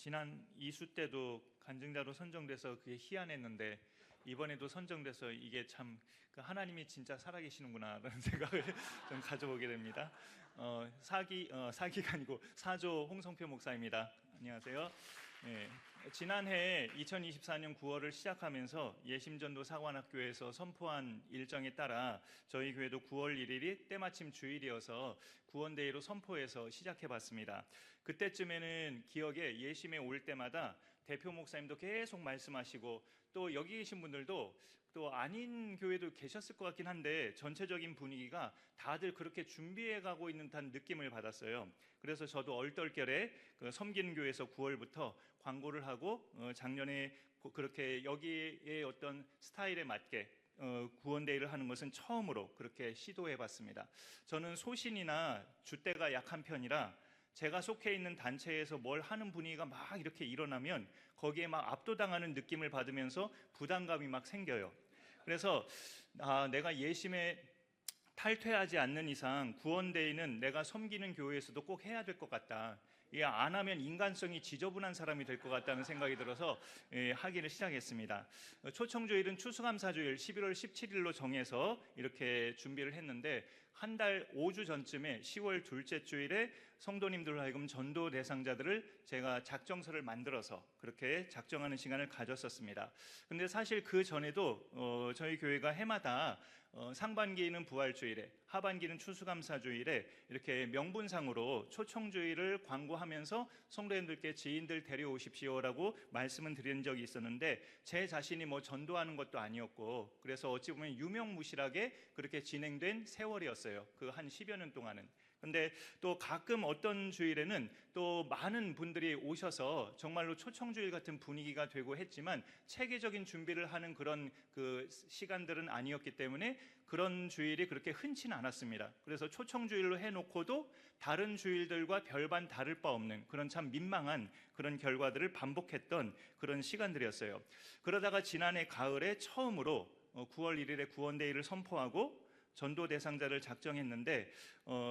지난 이수 때도 간증자로 선정돼서 그게 희한했는데 이번에도 선정돼서 이게 참 하나님이 진짜 살아계시는구나라는 생각을 좀 가져보게 됩니다. 사기가 아니고 사조 홍성표 목사입니다. 안녕하세요. 지난해 2024년 9월을 시작하면서 예심전도 사관학교에서 선포한 일정에 따라 저희 교회도 9월 1일이 때마침 주일이어서 구원데이로 선포해서 시작해봤습니다. 그때쯤에는 기억에 예심에 올 때마다 대표 목사님도 계속 말씀하시고 또 여기 계신 분들도 또 아닌 교회도 계셨을 것 같긴 한데 전체적인 분위기가 다들 그렇게 준비해 가고 있는 듯한 느낌을 받았어요. 그래서 저도 얼떨결에 섬기는 교회에서 9월부터 광고를 하고 작년에 그렇게 여기에 어떤 스타일에 맞게 구원데이를 하는 것은 처음으로 그렇게 시도해 봤습니다. 저는 소신이나 줏대가 약한 편이라 제가 속해 있는 단체에서 뭘 하는 분위기가 막 이렇게 일어나면 거기에 막 압도당하는 느낌을 받으면서 부담감이 막 생겨요. 그래서 내가 예심에 탈퇴하지 않는 이상 구원데이는 내가 섬기는 교회에서도 꼭 해야 될 것 같다. 이게 안 하면 인간성이 지저분한 사람이 될 것 같다는 생각이 들어서 하기를 시작했습니다. 초청주일은 추수감사주일 11월 17일로 정해서 이렇게 준비를 했는데 한 달 5주 전쯤에 10월 둘째 주일에 성도님들로 하여금 전도 대상자들을 제가 작정서를 만들어서 그렇게 작정하는 시간을 가졌었습니다. 근데 사실 그 전에도 저희 교회가 해마다 상반기는 부활주일에 하반기는 추수감사주일에 이렇게 명분상으로 초청주일을 광고하면서 성도님들께 지인들 데려오십시오라고 말씀을 드린 적이 있었는데 제 자신이 뭐 전도하는 것도 아니었고 그래서 어찌 보면 유명무실하게 그렇게 진행된 세월이었어요. 그 한 10여 년 동안은. 근데 또 가끔 어떤 주일에는 또 많은 분들이 오셔서 정말로 초청주일 같은 분위기가 되고 했지만 체계적인 준비를 하는 그런 그 시간들은 아니었기 때문에 그런 주일이 그렇게 흔치는 않았습니다. 그래서 초청주일로 해놓고도 다른 주일들과 별반 다를 바 없는 그런 참 민망한 그런 결과들을 반복했던 그런 시간들이었어요. 그러다가 지난해 가을에 처음으로 9월 1일에 구원데이를 선포하고 전도 대상자를 작정했는데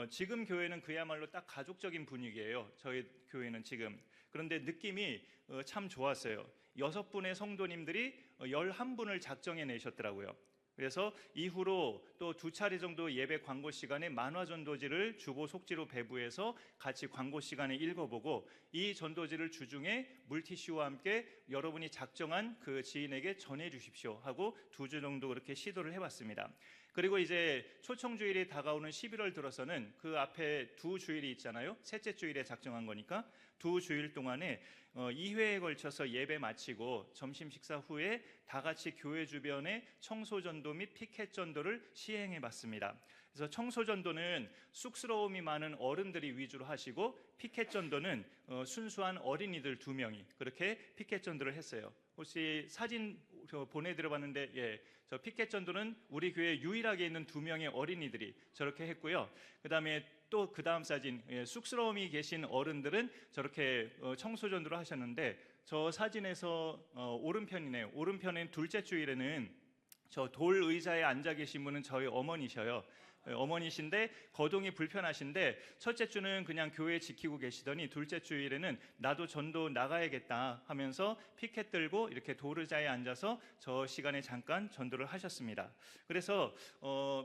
지금 교회는 그야말로 딱 가족적인 분위기예요. 저희 교회는 지금. 그런데 느낌이 참 좋았어요. 6분의 성도님들이 11분을 작정해 내셨더라고요. 그래서 이후로 또 2차례 정도 예배 광고 시간에 만화 전도지를 주보 속지로 배부해서 같이 광고 시간에 읽어보고 이 전도지를 주중에 물티슈와 함께 여러분이 작정한 그 지인에게 전해 주십시오 하고 2주 정도 그렇게 시도를 해봤습니다. 그리고 이제 초청주일이 다가오는 11월 들어서는 그 앞에 2주일이 있잖아요. 셋째 주일에 작정한 거니까 2주일 동안에 2회에 걸쳐서 예배 마치고 점심 식사 후에 다 같이 교회 주변에 청소전도 및 피켓전도를 시행해 봤습니다. 그래서 청소전도는 쑥스러움이 많은 어른들이 위주로 하시고 피켓전도는 순수한 어린이들 2명이 그렇게 피켓전도를 했어요. 혹시 사진 보내드려 봤는데 저 피켓전도는 우리 교회에 유일하게 있는 2명의 어린이들이 저렇게 했고요. 그 다음에 또 그 다음 사진 쑥스러움이 계신 어른들은 저렇게 청소전도를 하셨는데 저 사진에서 오른편이네요. 오른편엔 둘째 주일에는 저 돌 의자에 앉아 계신 분은 저희 어머니셔요. 어머니신데 거동이 불편하신데 첫째 주는 그냥 교회 지키고 계시더니 둘째 주일에는 나도 전도 나가야겠다 하면서 피켓 들고 이렇게 돌 의자에 앉아서 저 시간에 잠깐 전도를 하셨습니다. 그래서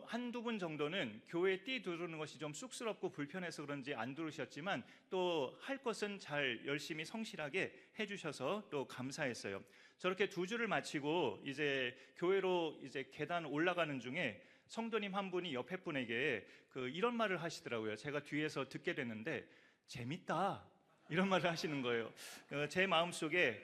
한두 분 정도는 교회에 띠 두르는 것이 좀 쑥스럽고 불편해서 그런지 안 두르셨지만 또 할 것은 잘 열심히 성실하게 해주셔서 또 감사했어요. 저렇게 2주를 마치고 이제 교회로 이제 계단 올라가는 중에 성도님 한 분이 옆에 분에게 이런 말을 하시더라고요. 제가 뒤에서 듣게 됐는데 재밌다 이런 말을 하시는 거예요. 제 마음속에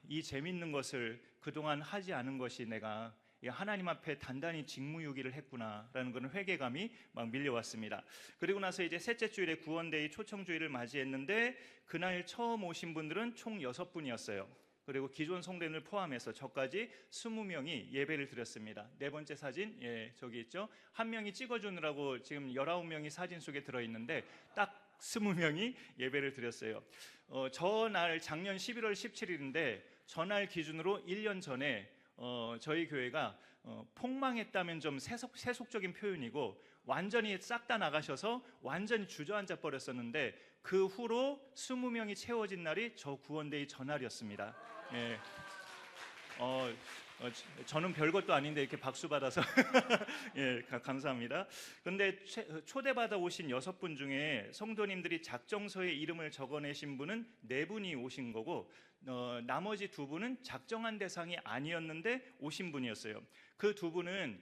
이 재밌는 것을 그동안 하지 않은 것이 내가 하나님 앞에 단단히 직무유기를 했구나라는 그런 회개감이 막 밀려왔습니다. 그리고 나서 이제 셋째 주일에 구원데이 초청주일을 맞이했는데 그날 처음 오신 분들은 총 6분이었어요. 그리고 기존 성도님을 포함해서 저까지 20명이 예배를 드렸습니다. 네 번째 사진, 저기 있죠. 한 명이 찍어주느라고 지금 19명이 사진 속에 들어있는데 딱 20명이 예배를 드렸어요. 저날 작년 11월 17일인데 저날 기준으로 1년 전에 저희 교회가 폭망했다면 좀 세속적인 표현이고 완전히 싹 다 나가셔서 완전히 주저앉아 버렸었는데 그 후로 20명이 채워진 날이 저 구원데이 전날이었습니다. 예. 저는 별것도 아닌데 이렇게 박수 받아서 예, 감사합니다. 그런데 초대받아 오신 6분 중에 성도님들이 작정서에 이름을 적어내신 분은 4분이 오신 거고 나머지 2분은 작정한 대상이 아니었는데 오신 분이었어요. 그 2분은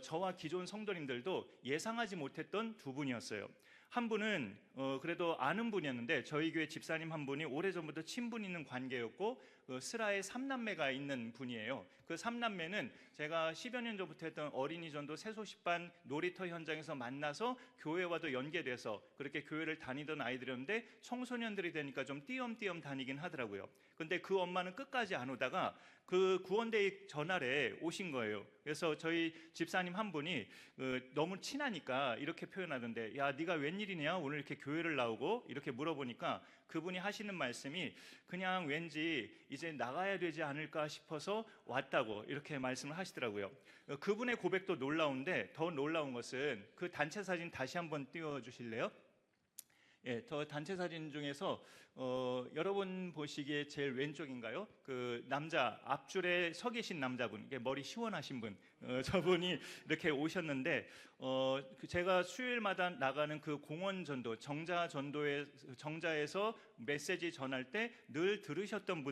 저와 기존 성도님들도 예상하지 못했던 2분이었어요. 한 분은 그래도 아는 분이었는데 저희 교회 집사님 한 분이 오래전부터 친분 있는 관계였고 스라에 3남매가 있는 분이에요. 그 3남매는 제가 10여 년 전부터 했던 어린이전도 새소식반 놀이터 현장에서 만나서 교회와도 연계돼서 그렇게 교회를 다니던 아이들이었는데 청소년들이 되니까 좀 띄엄띄엄 다니긴 하더라고요. 근데 그 엄마는 끝까지 안 오다가 그 구원데이 전날에 오신 거예요. 그래서 저희 집사님 한 분이 너무 친하니까 이렇게 표현하던데, 야, 네가 웬일이냐 오늘 이렇게 교회를 나오고, 이렇게 물어보니까 그분이 하시는 말씀이 그냥 왠지 이제 나가야 되지 않을까 싶어서 왔다고 이렇게 말씀을 하시더라고요. 그분의 고백도 놀라운데 더 놀라운 것은 그 단체 사진 다시 한번 띄워주실래요? 예, 저 단체 사진 중에서 여러분 보시기에 제일 왼쪽인가요? 그 남자 앞줄에 서 계신 남자분, 머리 시원하신 분, 저분이 이렇게 오셨는데 제가 수요일마다 나가는 그 공원 전도, 정자에서 메시지 전할 때 늘 들으셨던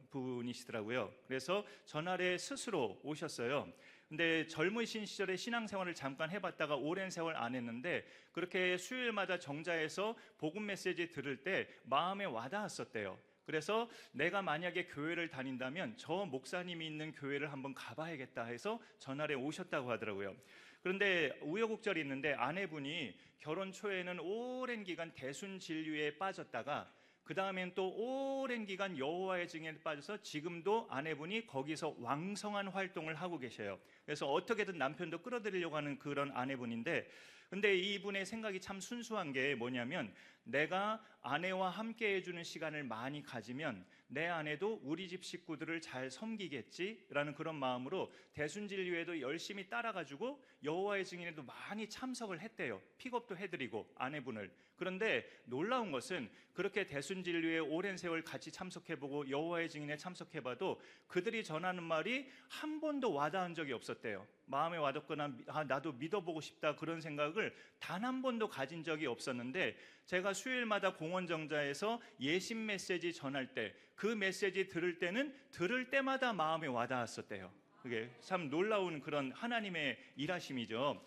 분이시더라고요. 그래서 전날에 스스로 오셨어요. 근데 젊으신 시절에 신앙생활을 잠깐 해봤다가 오랜 세월 안 했는데 그렇게 수요일마다 정자에서 복음 메시지 들을 때 마음에 와닿았었대요. 그래서 내가 만약에 교회를 다닌다면 저 목사님이 있는 교회를 한번 가봐야겠다 해서 전날에 오셨다고 하더라고요. 그런데 우여곡절이 있는데 아내분이 결혼 초에는 오랜 기간 대순진리에 빠졌다가 그 다음엔 또 오랜 기간 여호와의 증인에 빠져서 지금도 아내분이 거기서 왕성한 활동을 하고 계셔요. 그래서 어떻게든 남편도 끌어들이려고 하는 그런 아내분인데, 근데 이분의 생각이 참 순수한 게 뭐냐면, 내가 아내와 함께 해주는 시간을 많이 가지면 내 아내도 우리 집 식구들을 잘 섬기겠지라는 그런 마음으로 대순진리회도 열심히 따라가지고 여호와의 증인에도 많이 참석을 했대요. 픽업도 해드리고 아내분을. 그런데 놀라운 것은 그렇게 대순진리회에 오랜 세월 같이 참석해보고 여호와의 증인에 참석해봐도 그들이 전하는 말이 한 번도 와닿은 적이 없었대요. 마음에 와닿거나 나도 믿어보고 싶다 그런 생각을 단 한 번도 가진 적이 없었는데, 제가 수요일마다 공원 정자에서 예심 메시지 전할 때 그 메시지 들을 때마다 마음에 와닿았었대요. 그게 참 놀라운 그런 하나님의 일하심이죠.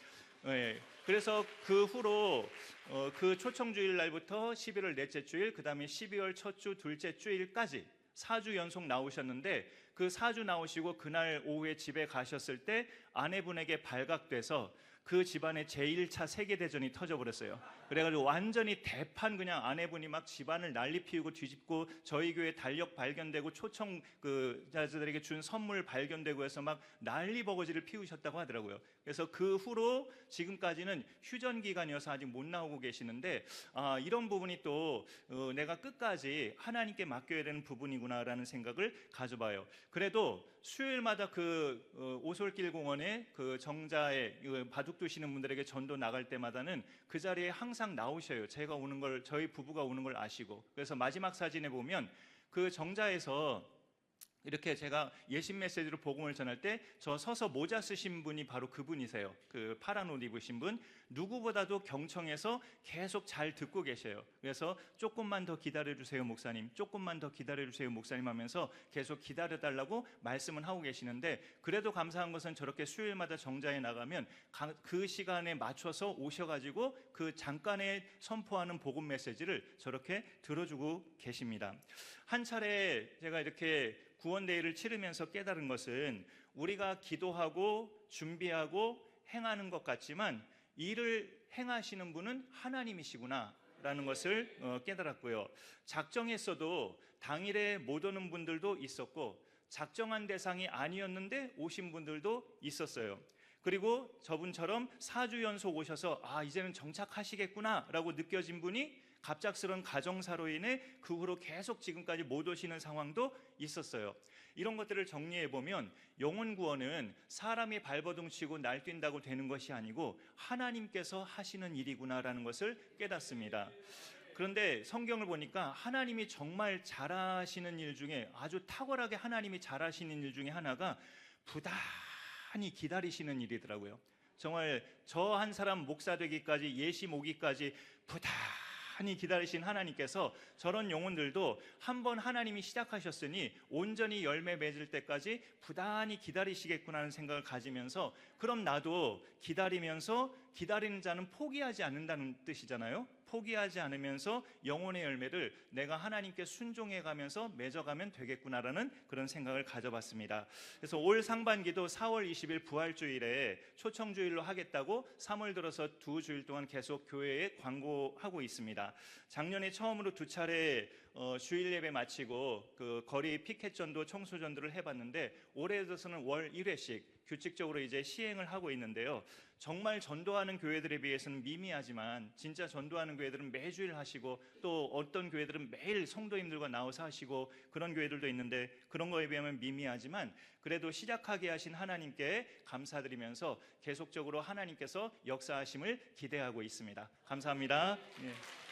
예, 그래서 그 후로 그 초청주일 날부터 11월 넷째 주일, 그 다음에 12월 첫 주 둘째 주일까지 4주 연속 나오셨는데, 그 4주 나오시고 그날 오후에 집에 가셨을 때 아내분에게 발각돼서 그 집안에 제1차 세계대전이 터져버렸어요. 그래가지고 완전히 대판, 그냥 아내분이 막 집안을 난리 피우고 뒤집고 저희 교회 달력 발견되고 초청 자들에게 준 선물 발견되고 해서 막 난리 버거지를 피우셨다고 하더라고요. 그래서 그 후로 지금까지는 휴전 기간이어서 아직 못 나오고 계시는데, 이런 부분이 또 내가 끝까지 하나님께 맡겨야 되는 부분이구나라는 생각을 가져봐요. 그래도 수요일마다 그 오솔길 공원에 그 정자에 바둑 두시는 분들에게 전도 나갈 때마다는 그 자리에 항상 나오셔요. 제가 오는 걸, 저희 부부가 오는 걸 아시고. 그래서 마지막 사진에 보면 그 정자에서 이렇게 제가 예심 메시지로 복음을 전할 때 저 서서 모자 쓰신 분이 바로 그분이세요. 그 파란 옷 입으신 분, 누구보다도 경청해서 계속 잘 듣고 계셔요. 그래서 조금만 더 기다려주세요 목사님, 조금만 더 기다려주세요 목사님 하면서 계속 기다려달라고 말씀은 하고 계시는데, 그래도 감사한 것은 저렇게 수요일마다 정자에 나가면 그 시간에 맞춰서 오셔가지고 그 잠깐에 선포하는 복음 메시지를 저렇게 들어주고 계십니다. 한 차례 제가 이렇게 구원데이를 치르면서 깨달은 것은, 우리가 기도하고 준비하고 행하는 것 같지만 일을 행하시는 분은 하나님이시구나 라는 것을 깨달았고요. 작정했어도 당일에 못 오는 분들도 있었고, 작정한 대상이 아니었는데 오신 분들도 있었어요. 그리고 저분처럼 4주 연속 오셔서 이제는 정착하시겠구나 라고 느껴진 분이 갑작스러운 가정사로 인해 그 후로 계속 지금까지 못 오시는 상황도 있었어요. 이런 것들을 정리해 보면 영혼 구원은 사람이 발버둥 치고 날뛴다고 되는 것이 아니고 하나님께서 하시는 일이구나라는 것을 깨닫습니다. 그런데 성경을 보니까 하나님이 정말 잘하시는 일 중에, 아주 탁월하게 하나님이 잘하시는 일 중에 하나가 부단히 기다리시는 일이더라고요. 정말 저 한 사람 목사 되기까지, 예시 모기까지 부단히 기다리신 하나님께서 저런 영혼들도 한번 하나님이 시작하셨으니 온전히 열매 맺을 때까지 부단히 기다리시겠구나 하는 생각을 가지면서, 그럼 나도 기다리면서, 기다리는 자는 포기하지 않는다는 뜻이잖아요. 포기하지 않으면서 영혼의 열매를 내가 하나님께 순종해 가면서 맺어가면 되겠구나라는 그런 생각을 가져봤습니다. 그래서 올 상반기도 4월 20일 부활주일에 초청주일로 하겠다고 3월 들어서 2주일 동안 계속 교회에 광고하고 있습니다. 작년에 처음으로 2차례 주일 예배 마치고 그 거리 피켓전도 청소전도를 해봤는데, 올해 들어서는 월 1회씩 규칙적으로 이제 시행을 하고 있는데요. 정말 전도하는 교회들에 비해서는 미미하지만 진짜 전도하는 교회들은 매주일 하시고, 또 어떤 교회들은 매일 성도님들과 나와서 하시고, 그런 교회들도 있는데 그런 거에 비하면 미미하지만 그래도 시작하게 하신 하나님께 감사드리면서 계속적으로 하나님께서 역사하심을 기대하고 있습니다. 감사합니다. 예.